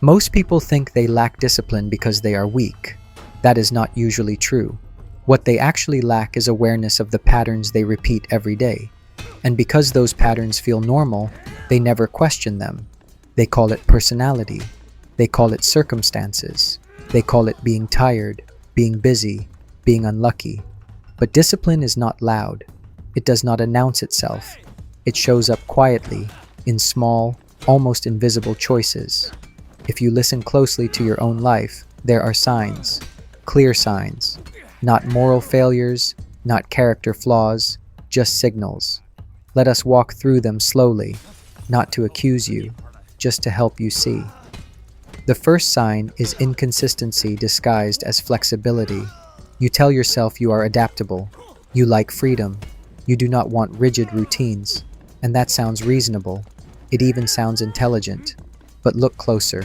Most people think they lack discipline because they are weak. That is not usually true. What they actually lack is awareness of the patterns they repeat every day. And because those patterns feel normal, they never question them. They call it personality. They call it circumstances. They call it being tired, being busy, being unlucky. But discipline is not loud. It does not announce itself. It shows up quietly, in small, almost invisible choices. If you listen closely to your own life, there are signs, clear signs, not moral failures, not character flaws, just signals. Let us walk through them slowly, not to accuse you, just to help you see. The first sign is inconsistency disguised as flexibility. You tell yourself you are adaptable, you like freedom, you do not want rigid routines, and that sounds reasonable. It even sounds intelligent. But look closer.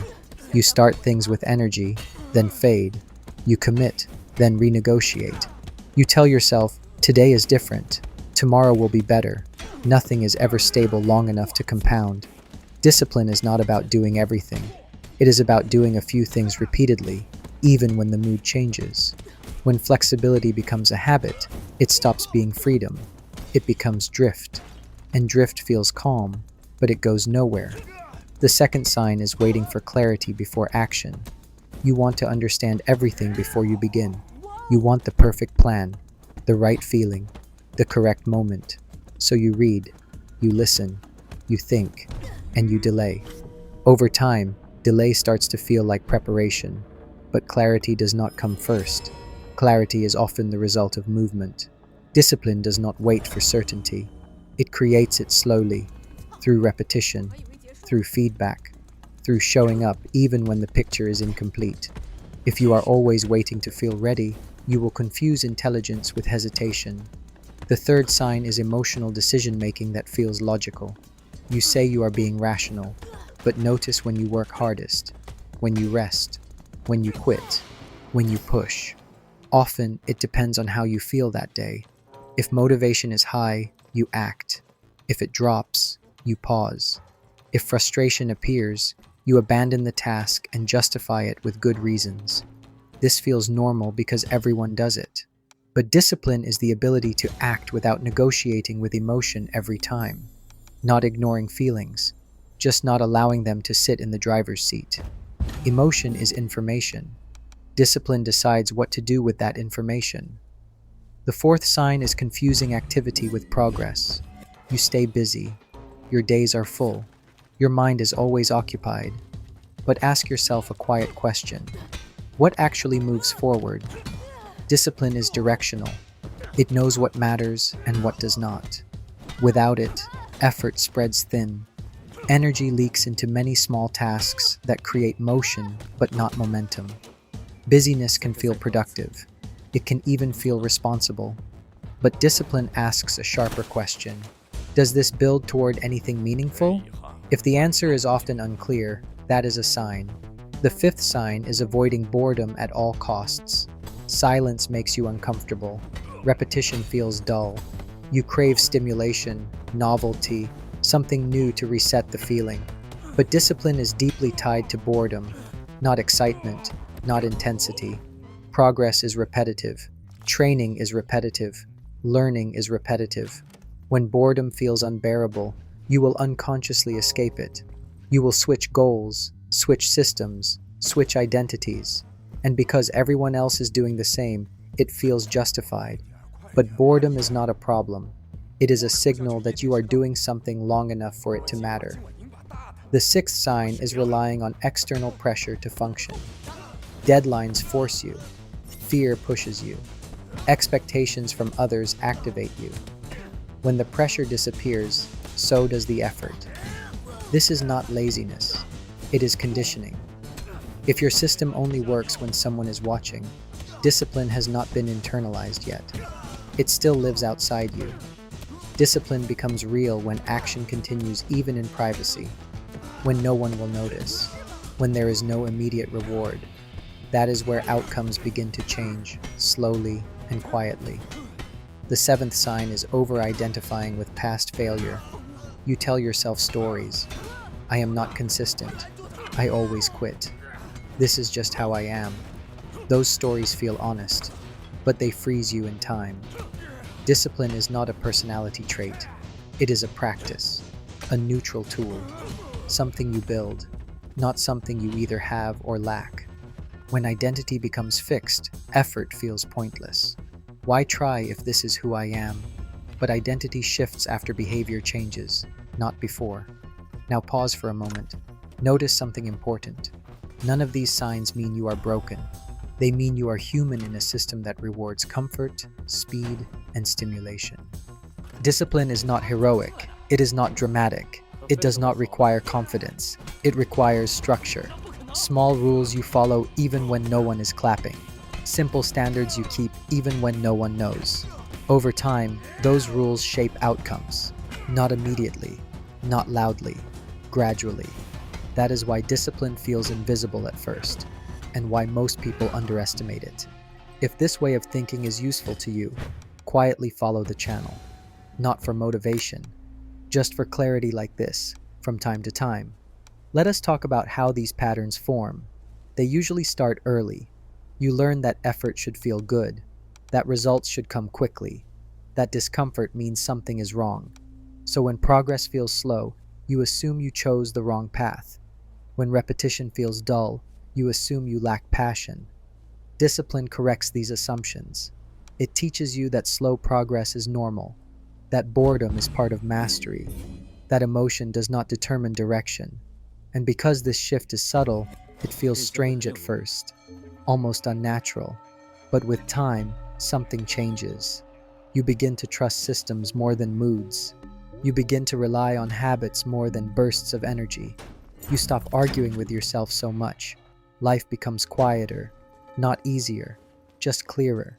You start things with energy, then fade. You commit, then renegotiate. You tell yourself, today is different. Tomorrow will be better. Nothing is ever stable long enough to compound. Discipline is not about doing everything. It is about doing a few things repeatedly, even when the mood changes. When flexibility becomes a habit, it stops being freedom. It becomes drift. And drift feels calm, but it goes nowhere. The second sign is waiting for clarity before action. You want to understand everything before you begin. You want the perfect plan, the right feeling, the correct moment. So you read, you listen, you think, and you delay. Over time, delay starts to feel like preparation, but clarity does not come first. Clarity is often the result of movement. Discipline does not wait for certainty. It creates it slowly, through repetition, through feedback, through showing up even when the picture is incomplete. If you are always waiting to feel ready, you will confuse intelligence with hesitation. The third sign is emotional decision-making that feels logical. You say you are being rational, but notice when you work hardest, when you rest, when you quit, when you push. Often, it depends on how you feel that day. If motivation is high, you act. If it drops, you pause. If frustration appears, you abandon the task and justify it with good reasons. This feels normal because everyone does it. But discipline is the ability to act without negotiating with emotion every time. Not ignoring feelings, just not allowing them to sit in the driver's seat. Emotion is information. Discipline decides what to do with that information. The fourth sign is confusing activity with progress. You stay busy. Your days are full. Your mind is always occupied. But ask yourself a quiet question. What actually moves forward? Discipline is directional. It knows what matters and what does not. Without it, effort spreads thin. Energy leaks into many small tasks that create motion but not momentum. Busyness can feel productive. It can even feel responsible. But discipline asks a sharper question. Does this build toward anything meaningful? If the answer is often unclear, that is a sign. The fifth sign is avoiding boredom at all costs. Silence makes you uncomfortable. Repetition feels dull. You crave stimulation, novelty, something new to reset the feeling. But discipline is deeply tied to boredom, not excitement, not intensity. Progress is repetitive. Training is repetitive. Learning is repetitive. When boredom feels unbearable, you will unconsciously escape it. You will switch goals, switch systems, switch identities. And because everyone else is doing the same, it feels justified. But boredom is not a problem. It is a signal that you are doing something long enough for it to matter. The sixth sign is relying on external pressure to function. Deadlines force you. Fear pushes you. Expectations from others activate you. When the pressure disappears, so does the effort. This is not laziness. It is conditioning. If your system only works when someone is watching, discipline has not been internalized yet. It still lives outside you. Discipline becomes real when action continues even in privacy, when no one will notice, when there is no immediate reward. That is where outcomes begin to change, slowly and quietly. The seventh sign is over-identifying with past failure. You tell yourself stories. I am not consistent. I always quit. This is just how I am. Those stories feel honest, but they freeze you in time. Discipline is not a personality trait. It is a practice, a neutral tool, something you build, not something you either have or lack. When identity becomes fixed, effort feels pointless. Why try if this is who I am? But identity shifts after behavior changes, not before. Now pause for a moment. Notice something important. None of these signs mean you are broken. They mean you are human in a system that rewards comfort, speed, and stimulation. Discipline is not heroic. It is not dramatic. It does not require confidence. It requires structure. Small rules you follow even when no one is clapping. Simple standards you keep even when no one knows. Over time, those rules shape outcomes. Not immediately, not loudly, gradually. That is why discipline feels invisible at first, and why most people underestimate it. If this way of thinking is useful to you, quietly follow the channel. Not for motivation, just for clarity like this, from time to time. Let us talk about how these patterns form. They usually start early. You learn that effort should feel good, that results should come quickly, that discomfort means something is wrong. So when progress feels slow, you assume you chose the wrong path. When repetition feels dull, you assume you lack passion. Discipline corrects these assumptions. It teaches you that slow progress is normal, that boredom is part of mastery, that emotion does not determine direction. And because this shift is subtle, it feels strange at first, almost unnatural. But with time, something changes. You begin to trust systems more than moods. You begin to rely on habits more than bursts of energy. You stop arguing with yourself so much. Life becomes quieter, not easier, just clearer.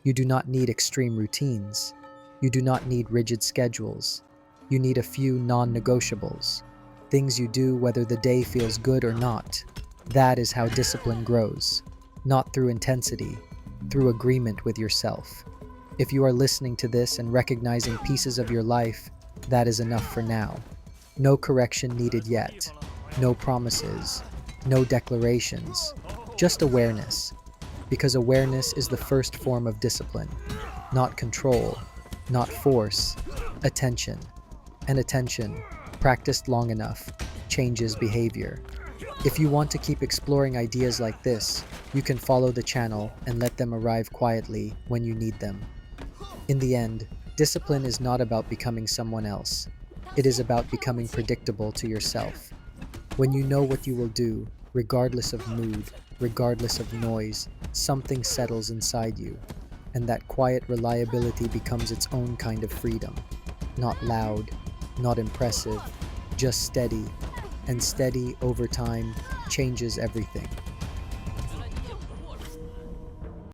You do not need extreme routines. You do not need rigid schedules. You need a few non-negotiables. Things you do whether the day feels good or not. That is how discipline grows. Not through intensity, through agreement with yourself. If you are listening to this and recognizing pieces of your life, that is enough for now. No correction needed yet. No promises. No declarations. Just awareness. Because awareness is the first form of discipline. Not control. Not force. Attention. And attention, practiced long enough, changes behavior. If you want to keep exploring ideas like this, you can follow the channel and let them arrive quietly when you need them. In the end, discipline is not about becoming someone else. It is about becoming predictable to yourself. When you know what you will do, regardless of mood, regardless of noise, something settles inside you. And that quiet reliability becomes its own kind of freedom. Not loud, not impressive, just steady. And steady over time changes everything.